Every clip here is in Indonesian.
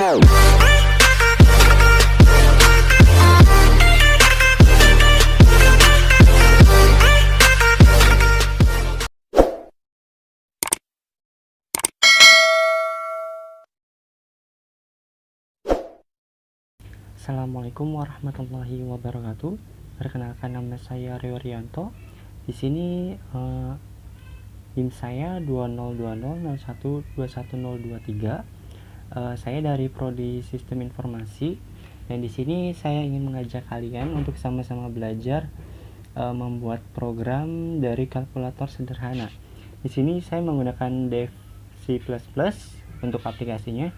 Assalamualaikum warahmatullahi wabarakatuh. Perkenalkan, nama saya Rio Rianto. Di sini NIM saya 202001211023. Saya dari Prodi Sistem Informasi, dan di sini saya ingin mengajak kalian untuk sama-sama belajar membuat program dari kalkulator sederhana. Di sini saya menggunakan Dev C++ untuk aplikasinya.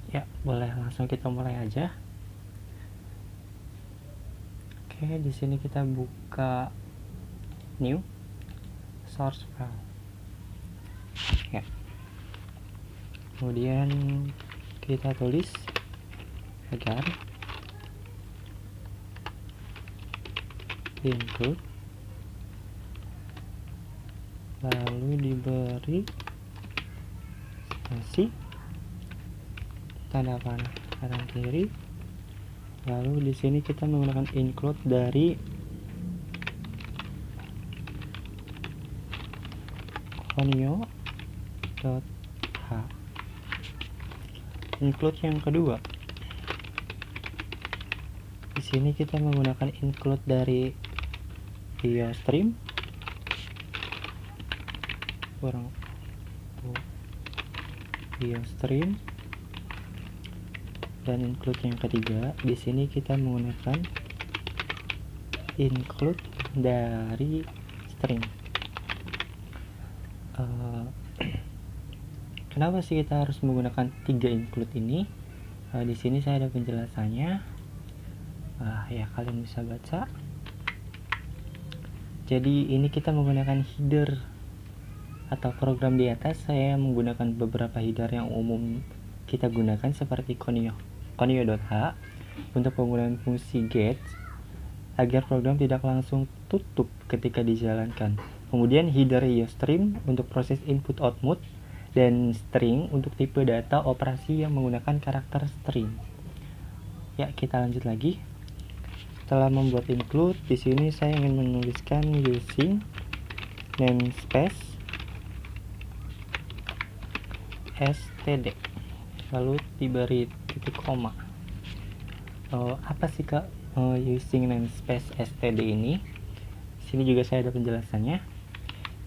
Ya, boleh langsung kita mulai aja. Oke, di sini kita buka new source file. Ya. Kemudian kita tulis agar include, lalu diberi spasi tanda panah kanan kiri, lalu di sini kita menggunakan include dari conio.h. Include yang kedua, di sini kita menggunakan include dari IOStream IOStream. Dan include yang ketiga, di sini kita menggunakan include dari string. Kenapa sih kita harus menggunakan 3 include ini? Di sini saya ada penjelasannya. Ya, kalian bisa baca. Jadi ini kita menggunakan header atau program di atas. Saya menggunakan beberapa header yang umum kita gunakan seperti conio.h untuk penggunaan fungsi get agar program tidak langsung tutup ketika dijalankan. Kemudian header IOStream untuk proses input output, dan string untuk tipe data operasi yang menggunakan karakter string. Ya, kita lanjut lagi. Setelah membuat include, di sini saya ingin menuliskan using namespace std, lalu diberi titik koma. Apa sih Kak using namespace std ini? Di sini juga saya ada penjelasannya.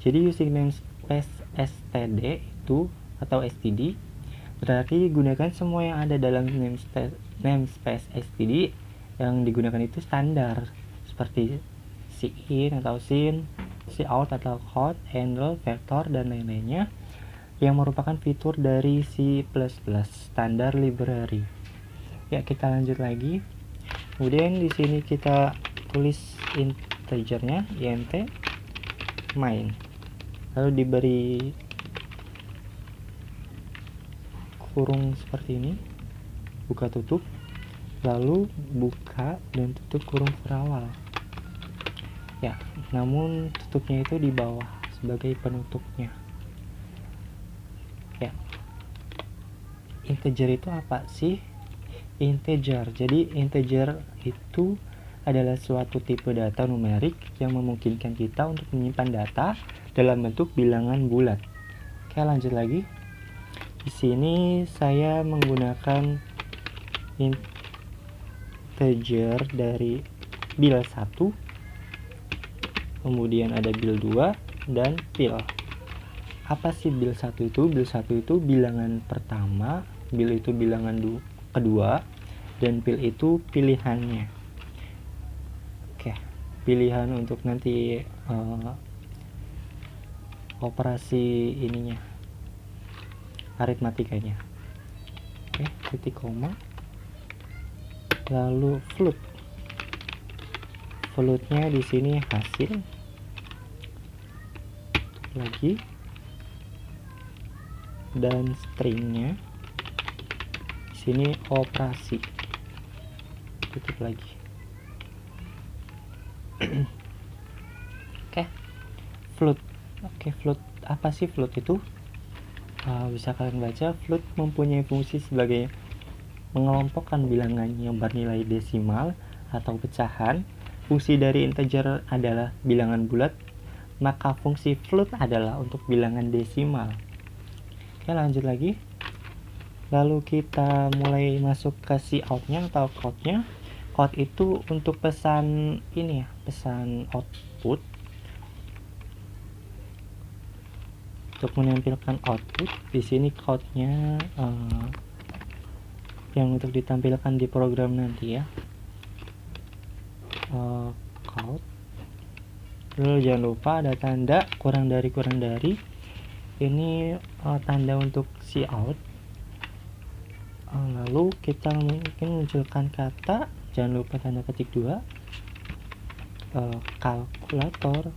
Jadi using namespace std itu atau std berarti gunakan semua yang ada dalam namespace std. Yang digunakan itu standar seperti cin atau sin, cout atau count, handle, vector, dan lain-lainnya yang merupakan fitur dari C++ standar library. Ya, kita lanjut lagi. Kemudian di sini kita tulis integernya int main, lalu diberi kurung seperti ini, buka tutup, lalu buka dan tutup kurung berawal. Ya, namun tutupnya itu di bawah sebagai penutupnya. Ya, integer itu apa sih? Integer, jadi integer itu adalah suatu tipe data numerik yang memungkinkan kita untuk menyimpan data dalam bentuk bilangan bulat. Oke, lanjut lagi. Di sini saya menggunakan integer dari bil 1, kemudian ada bil 2 dan pil. Apa sih bil 1 itu? Bil 1 itu bilangan pertama, bil itu bilangan kedua, dan pil itu pilihannya. Oke, pilihan untuk nanti operasi ininya, aritmatikanya. Oke, titik koma, lalu floatnya di sini hasil, lagi, dan stringnya di sini operasi, tutup lagi. Oke, float. Oke, float apa sih float itu? Bisa kalian baca, float mempunyai fungsi sebagai mengelompokkan bilangan yang bernilai desimal atau pecahan. Fungsi dari integer adalah bilangan bulat, maka fungsi float adalah untuk bilangan desimal. Oke, lanjut lagi. Lalu kita mulai masuk ke cout-nya atau code-nya. Code itu untuk pesan ini ya, pesan output. Untuk menampilkan output, di sini code-nya yang untuk ditampilkan di program nanti ya. Code. Lalu jangan lupa ada tanda kurang dari. Ini tanda untuk cout. Lalu kita mungkin munculkan kata, jangan lupa tanda ketik 2, kalkulator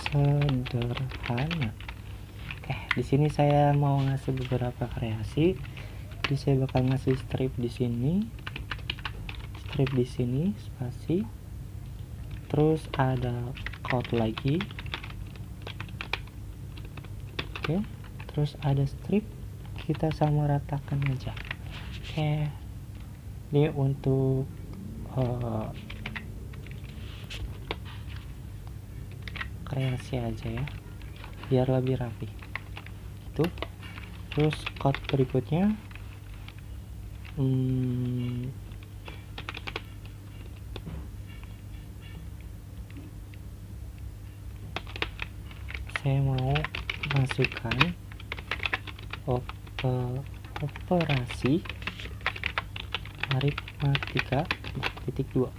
sederhana. Oke, di sini saya mau ngasih beberapa kreasi. Jadi saya bakal ngasih strip di sini, spasi. Terus ada code lagi. Oke, terus ada strip, kita sama ratakan aja. Oke, ini untuk kreasi aja ya, biar lebih rapi. Itu. Terus code berikutnya, saya mau masukkan operasi aritmatika titik 2. Oke.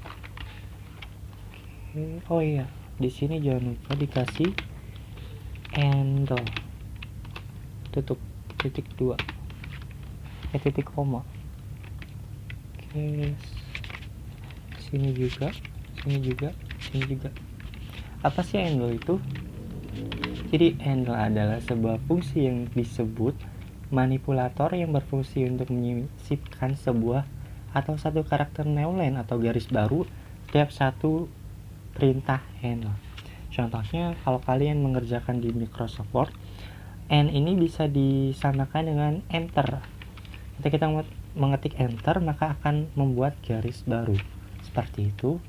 Oh iya, di sini jangan lupa dikasih handle, tutup titik 2, titik koma. Oke, sini juga. Apa sih handle itu? Jadi handle adalah sebuah fungsi yang disebut manipulator yang berfungsi untuk menyisipkan sebuah atau satu karakter newline atau garis baru setiap satu perintah handle. Contohnya kalau kalian mengerjakan di Microsoft Word, N ini bisa disamakan dengan enter. Ketika kita mengetik enter, maka akan membuat garis baru seperti itu.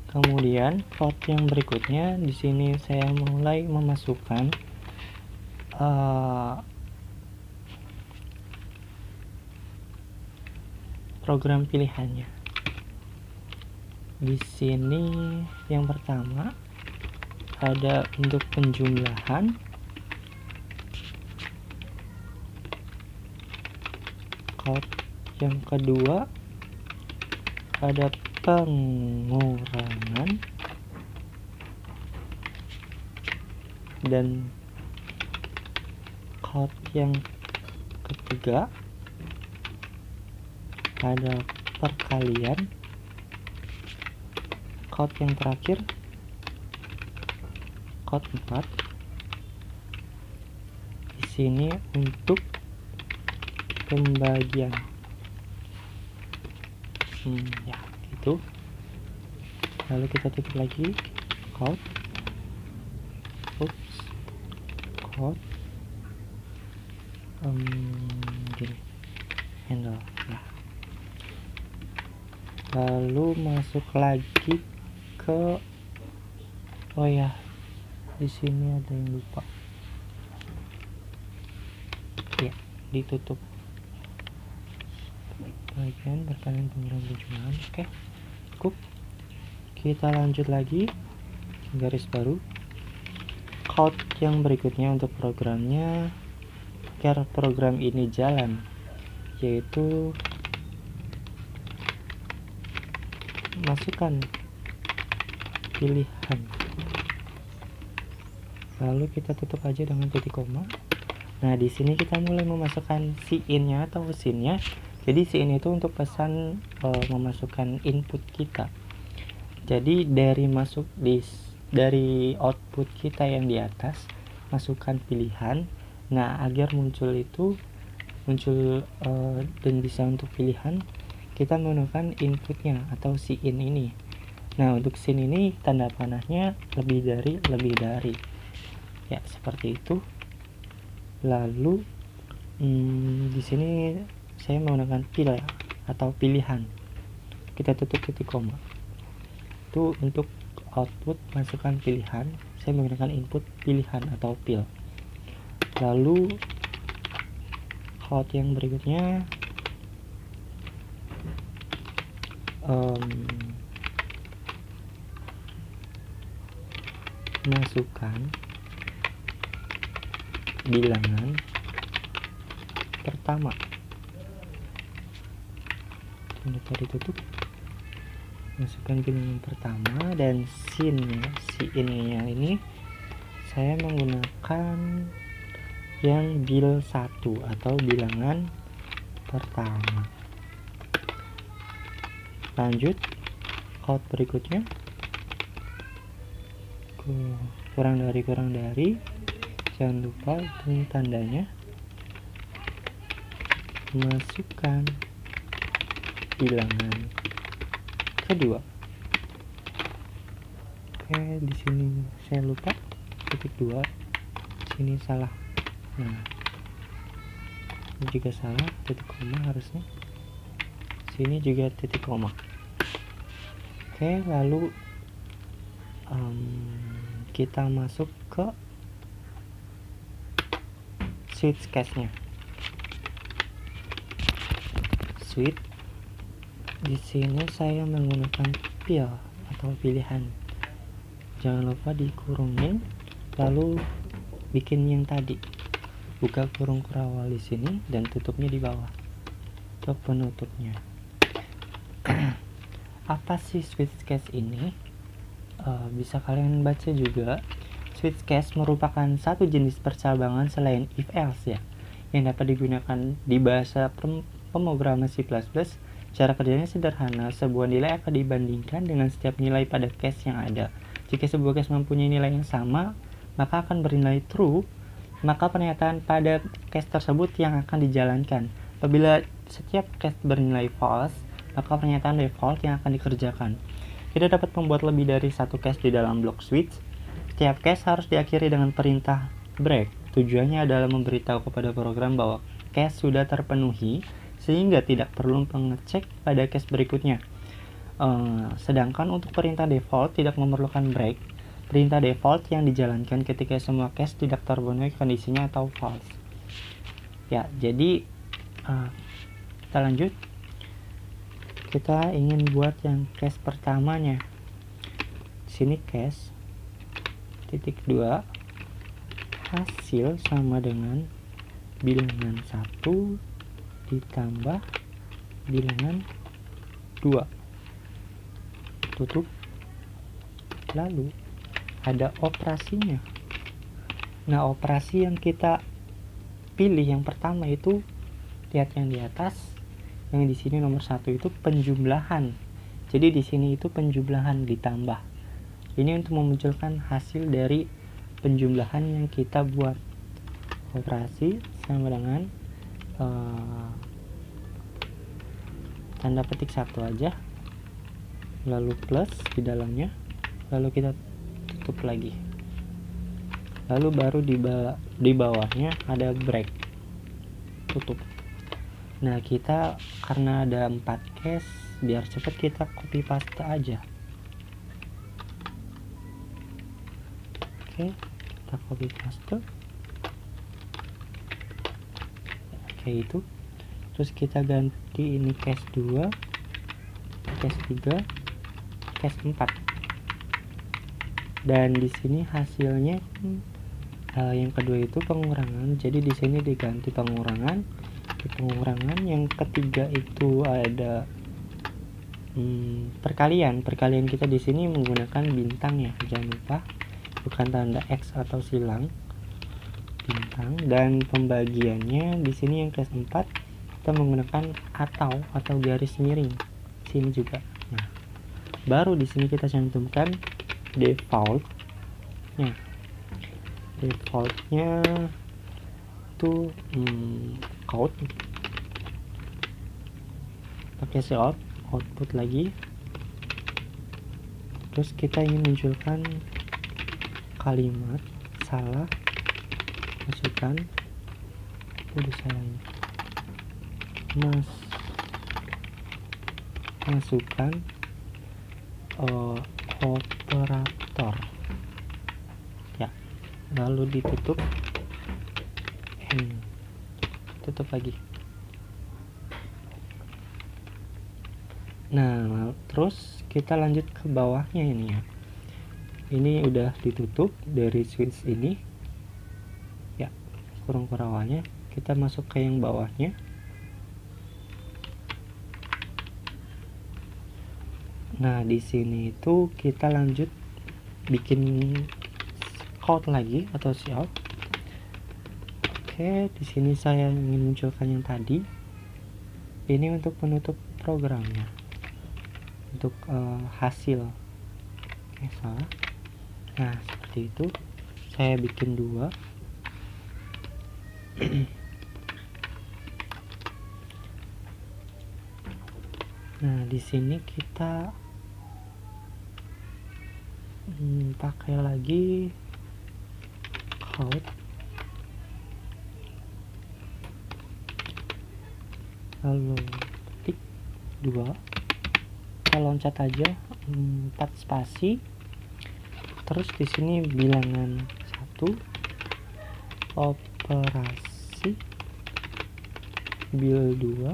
Kemudian code yang berikutnya, di sini saya mulai memasukkan program pilihannya. Di sini yang pertama ada untuk penjumlahan, code yang kedua ada pengurangan, dan code yang ketiga ada perkalian, code yang terakhir code 4. Di sini untuk pembagian. Ya, itu. Lalu kita tutup lagi code. Code gini, handle ya. Lalu masuk lagi ke, oh ya, di sini ada yang lupa ya, ditutup bagian perkalian pengurangan penjumlahan. Oke, cukup. Kita lanjut lagi, garis baru. Code yang berikutnya untuk programnya, agar program ini jalan, yaitu masukkan pilihan. Lalu kita tutup aja dengan titik koma. Nah, di sini kita mulai memasukkan in-nya atau sin-nya. Jadi sin itu untuk pesan memasukkan input kita. Jadi dari output kita yang di atas, masukkan pilihan. Nah, agar muncul dan bisa untuk pilihan, kita menggunakan inputnya atau in ini. Nah, untuk scene ini tanda panahnya lebih dari ya, seperti itu. Lalu di sini saya menggunakan pil atau pilihan. Kita tutup titik koma. Itu untuk output masukkan pilihan. Saya menggunakan input pilihan atau pil. Lalu code yang berikutnya masukkan bilangan pertama. Ini tadi tutup, masukkan bilangan pertama, dan scene-nya ini saya menggunakan yang bil 1 atau bilangan pertama. Lanjut code berikutnya, kurang dari, jangan lupa ini tandanya, masukkan bilangan kedua. Oke, di sini saya lupa titik 2, sini salah. Nah, ini juga salah, titik koma harusnya. Sini juga titik koma. Oke, lalu kita masuk ke switch case-nya. Switch di sini saya menggunakan pil atau pilihan. Jangan lupa dikurungin, lalu bikin yang tadi, buka kurung kerawal di sini dan tutupnya di bawah untuk penutupnya. Apa sih switch case ini? Bisa kalian baca juga. Switch case merupakan satu jenis percabangan selain if else ya, yang dapat digunakan di bahasa pemrograman C++. Cara kerjanya sederhana, sebuah nilai akan dibandingkan dengan setiap nilai pada case yang ada. Jika sebuah case mempunyai nilai yang sama, maka akan bernilai true, maka pernyataan pada case tersebut yang akan dijalankan. Apabila setiap case bernilai false, maka pernyataan default yang akan dikerjakan. Kita dapat membuat lebih dari satu case di dalam blok switch. Setiap case harus diakhiri dengan perintah break. Tujuannya adalah memberitahu kepada program bahwa case sudah terpenuhi, sehingga tidak perlu mengecek pada case berikutnya. Sedangkan untuk perintah default tidak memerlukan break. Perintah default yang dijalankan ketika semua case tidak terpenuhi kondisinya atau false. Ya, jadi kita lanjut. Kita ingin buat yang case pertamanya. Di sini case titik 2 hasil sama dengan bilangan 1 ditambah bilangan 2. Tutup. Lalu ada operasinya. Nah, operasi yang kita pilih yang pertama itu, lihat yang di atas. Yang di sini nomor 1 itu penjumlahan. Jadi di sini itu penjumlahan ditambah. Ini untuk memunculkan hasil dari penjumlahan yang kita buat. Operasi sama dengan tanda petik 1 aja, lalu plus di dalamnya, lalu kita tutup lagi, lalu baru di bawahnya ada break, tutup. Nah, kita karena ada 4 case, biar cepat kita copy paste aja. Oke, kita copy paste kayak itu. Terus kita ganti ini case 2, case 3, case 4. Dan di sini hasilnya yang kedua itu pengurangan. Jadi di sini diganti pengurangan. Di pengurangan yang ketiga itu ada perkalian. Perkalian kita di sini menggunakan bintang ya, jangan lupa, bukan tanda X atau silang, bintang. Dan pembagiannya di sini yang case 4 kita menggunakan atau garis miring sini juga. Nah, baru di sini kita cantumkan defaultnya. Defaultnya itu out, pakai output lagi. terus kita ingin munculkan kalimat salah, masukkan masukkan operator ya, lalu ditutup, tutup lagi. Nah, terus kita lanjut ke bawahnya ini ya. Ini udah ditutup dari switch ini ya, kurung kurawalnya. Kita masuk ke yang bawahnya. Nah, di sini itu kita lanjut bikin out lagi atau shout. Oke, di sini saya ingin munculkan yang tadi. Ini untuk menutup programnya, untuk hasil. Oke, salah. Nah, seperti itu. Saya bikin 2. Nah, di sini kita pakai lagi code, lalu ketik 2, kita loncat aja 4 spasi, terus di sini bilangan 1, operasi bil 2,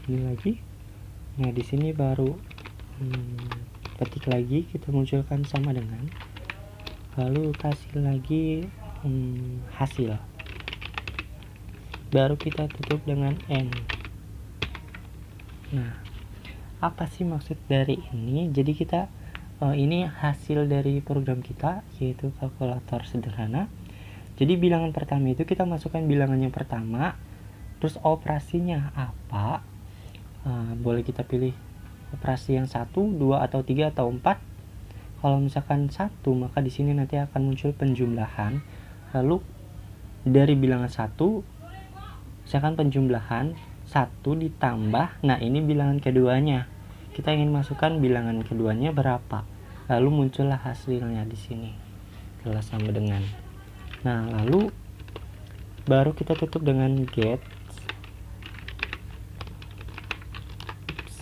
ini lagi. Nah, di sini baru ketik lagi, kita munculkan sama dengan, lalu kasih lagi hasil, baru kita tutup dengan N. Nah, apa sih maksud dari ini? Jadi kita ini hasil dari program kita, yaitu kalkulator sederhana. Jadi bilangan pertama itu kita masukkan bilangan yang pertama, terus operasinya apa, boleh kita pilih operasi yang 1, 2 atau 3 atau 4. Kalau misalkan 1, maka di sini nanti akan muncul penjumlahan. Lalu dari bilangan 1, misalkan penjumlahan 1 ditambah, nah ini bilangan keduanya. Kita ingin masukkan bilangan keduanya berapa. Lalu muncullah hasilnya di sini. Jelas sama dengan. Nah, lalu baru kita tutup dengan get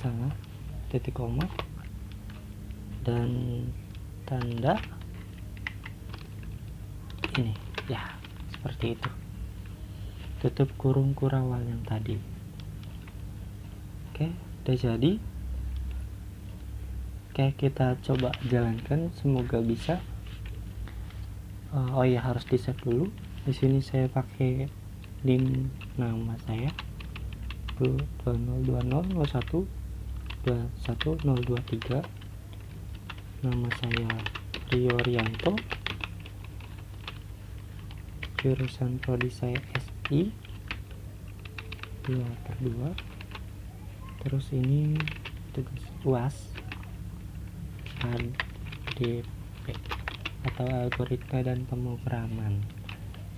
salah, titik koma dan tanda ini ya, seperti itu. Tutup kurung kurawal yang tadi. Oke, udah jadi. Oke, kita coba jalankan, semoga bisa. Oh ya, harus di save dulu. Di sini saya pakai link nama saya 202001212023. Nama saya Rio Rianto, jurusan prodi saya SI 2/2. Terus ini tugas UAS ADP atau algoritma dan pemrograman.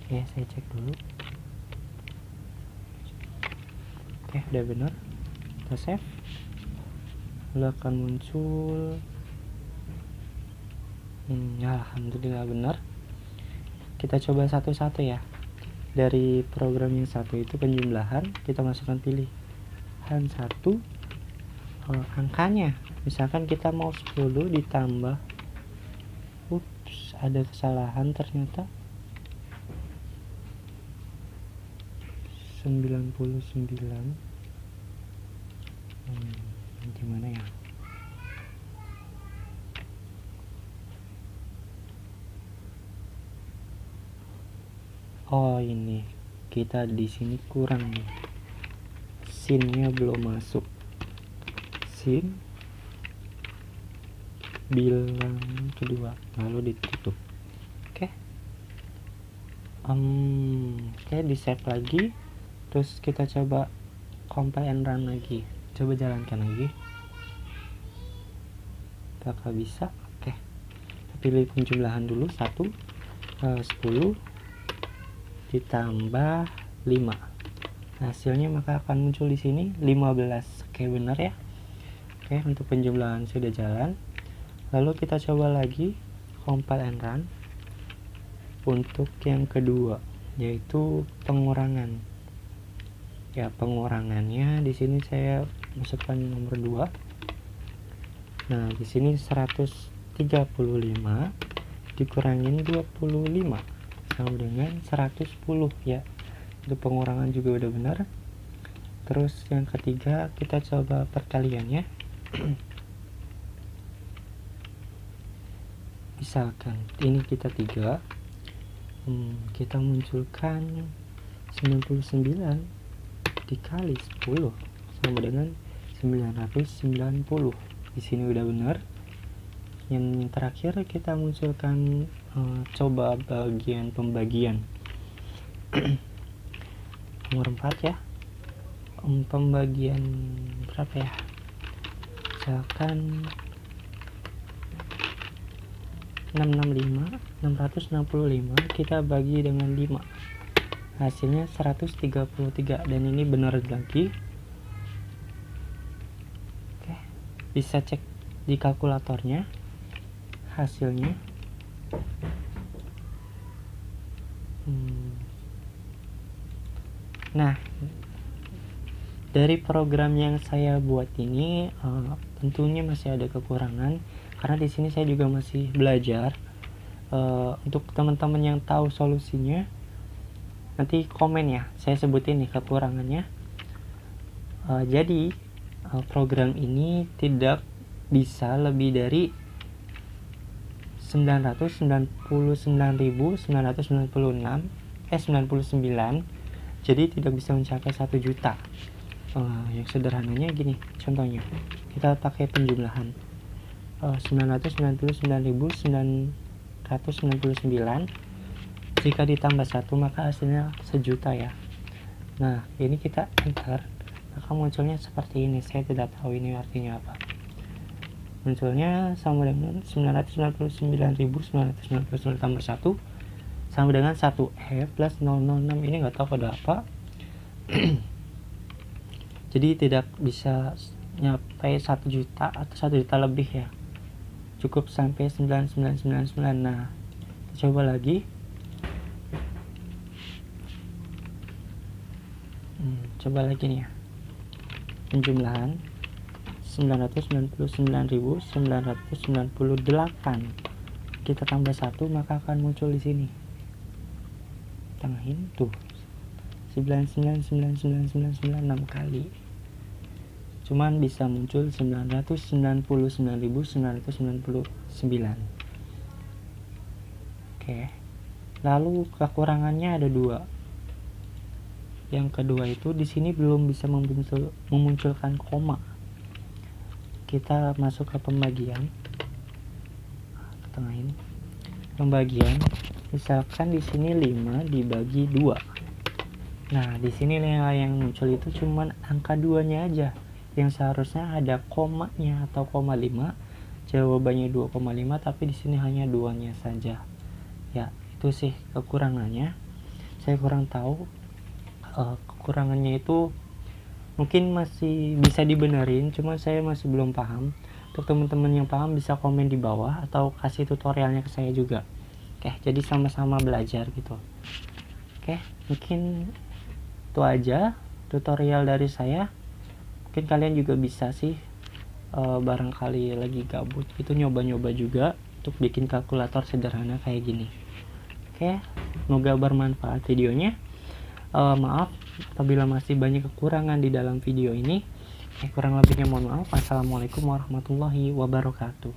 Oke, saya cek dulu. Oke, udah benar. Kita save. Lalu akan muncul alhamdulillah benar. Kita coba satu-satu ya. Dari program yang satu itu penjumlahan, kita masukkan pilihan 1, angkanya. Misalkan kita mau 10 ditambah, ada kesalahan ternyata 99. Gimana ya? Oh, ini kita di sini kurang nih, sinnya belum masuk. Sin bilang kedua, lalu ditutup. Oke, di save lagi, terus kita coba compile and run lagi, coba jalankan lagi, apakah bisa. Oke, pilih penjumlahan dulu 10 ditambah 5, hasilnya maka akan muncul di sini 15. Oke, benar ya. Oke, untuk penjumlahan sudah jalan. Lalu kita coba lagi compile and run untuk yang kedua, yaitu pengurangan. Ya, pengurangannya di sini saya masukkan nomor 2. Nah, di sini 135 dikurangin 25 sama dengan 110 ya. Itu pengurangan juga udah benar. Terus yang ketiga kita coba perkaliannya. Misalkan ini kita 3, kita munculkan 99 dikali 10 sama dengan 990. Di sini udah benar. Yang terakhir kita munculkan coba bagian pembagian. Nomor 4 ya. Pembagian berapa ya? Misalkan 665 kita bagi dengan 5, hasilnya 133, dan ini benar lagi. Oke, bisa cek di kalkulatornya hasilnya. Nah, dari program yang saya buat ini tentunya masih ada kekurangan, karena di sini saya juga masih belajar. Untuk teman-teman yang tahu solusinya, nanti komen ya, saya sebutin nih kekurangannya. Jadi program ini tidak bisa lebih dari 99.999, jadi tidak bisa mencapai 1 juta. Yang sederhananya gini, contohnya kita pakai penjumlahan 999.999, jika ditambah 1 maka hasilnya 1 juta ya. Nah, ini kita enter, maka munculnya seperti ini. Saya tidak tahu ini artinya apa. Munculnya sama dengan 999.999 tambah 1 sama dengan 1E plus 006. Ini nggak tahu kode apa. Jadi tidak bisa nyampe 1 juta atau 1 juta lebih ya, cukup sampai 9999. Nah, kita coba lagi. Coba lagi nih ya, penjumlahan 999.998 kita tambah 1 maka akan muncul di sini. Tengahin tuh 9999996 kali, cuman bisa muncul 999.999. Oke, lalu kekurangannya ada 2. Yang kedua itu di sini belum bisa memunculkan koma. Kita masuk ke pembagian, tengahin pembagian. Misalkan di sini 5 dibagi 2. Nah, di sini yang muncul itu cuman angka 2-nya aja, yang seharusnya ada komanya atau koma 5. Jawabannya 2,5, tapi di sini hanya 2-nya saja. Ya, itu sih kekurangannya. Saya kurang tahu. Kekurangannya itu mungkin masih bisa dibenerin, cuma saya masih belum paham. Untuk teman-teman yang paham bisa komen di bawah atau kasih tutorialnya ke saya juga. Oke, jadi sama-sama belajar gitu. Oke, mungkin itu aja tutorial dari saya. Mungkin kalian juga bisa sih barangkali lagi gabut itu nyoba-nyoba juga untuk bikin kalkulator sederhana kayak gini. Oke, semoga bermanfaat videonya. Maaf apabila masih banyak kekurangan di dalam video ini. Kurang lebihnya mohon maaf. Assalamualaikum warahmatullahi wabarakatuh.